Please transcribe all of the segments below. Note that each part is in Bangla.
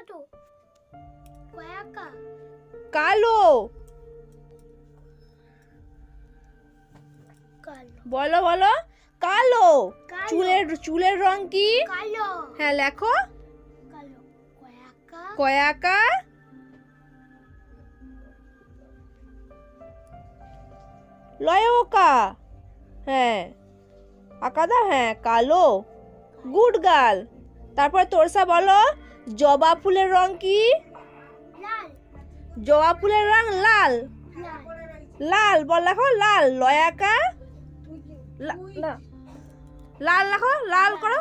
ছোট কয়াকা কালো। কালো বলো বলো কালো। কালো। চুলের রং কি? কালো হ্যাঁ লেখো। কালো কয়াকা কয়াকার লয়কা। হ্যাঁ আকাদা। হ্যাঁ কালো। Good girl. তারপর তোরসা বলো জবা ফুলের রং কি? লাল জবা ফুলের রং লাল। লাল লাল বল লেখো লাল। লয়াকা লাল লেখো। লাল করো।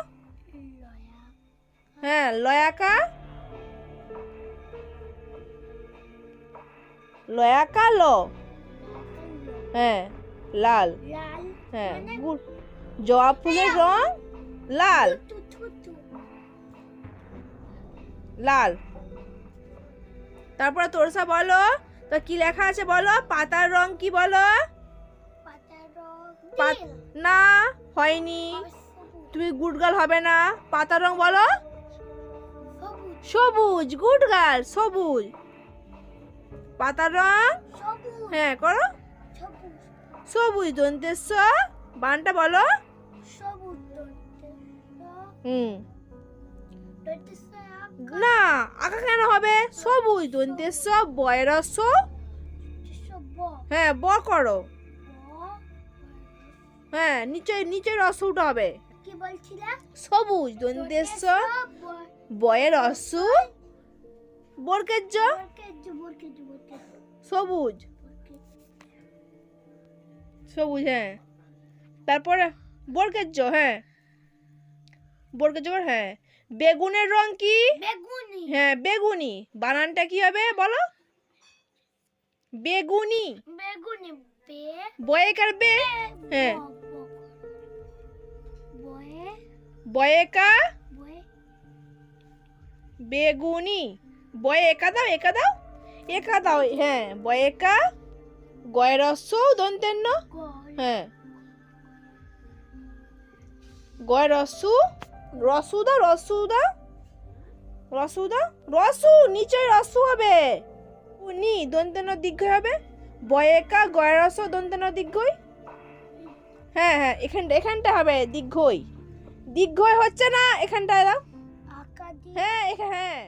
লয়া হ্যাঁ লয়াকা। লয়াকা ল। হ্যাঁ লাল। লাল হ্যাঁ গুড। জবা ফুলের রং লাল। লাল। তারপরে তোরসা বলো তো কি লেখা আছে বলো। পাতার রং কি বলো? পাতার রং না হয়নি। তুমি গুড গার্ল হবে না। পাতার রং বলো। সবুজ সবুজ। Good girl. সবুজ। পাতার রং সবুজ হ্যাঁ করো। সবুজ সবুজ দন্তেশ্ব বানটা বলো। সবুজ হুম না আঁকা কেন হবে? সবুজ দন্তেশ্ব বয়রস্ব। হ্যাঁ ব করো। হ্যাঁ নিচে রস্যটা হবে। কি বলছিলা? সবুজ দন্তেশ্ব বয়ের অসু বরকেজ্য সবুজ। সবুজ হ্যাঁ। তারপরে বরকেজ্য। হ্যাঁ বরকেজ্য হ্যাঁ। বেগুনের রং কি? বেগুনি হ্যাঁ বেগুনি। বানানটা কি হবে বলো? বেগুনি। বেগুনি বে বয়েকার বে। হ্যাঁ বয়ে বয়েকা বয়ে বেগুনি। বয়ে একা দাও। একা দাও। একা দাও। হ্যাঁ বয়েকা গয়রস্য দন্তেন্ন। হ্যাঁ গয় রসু। রসু দাও। রসু দাও। রসু দাও। রসু নিচে রসু হবে। নি দন্তেন্ন দীর্ঘ হবে। বয়েকা গয়রস দন্তেন্ন দীর্ঘই। হ্যাঁ হ্যাঁ এখানটা হবে দীর্ঘই। দীর্ঘই হচ্ছে না এখানটায় দাও। আকা দিয়ে হ্যাঁ হ্যাঁ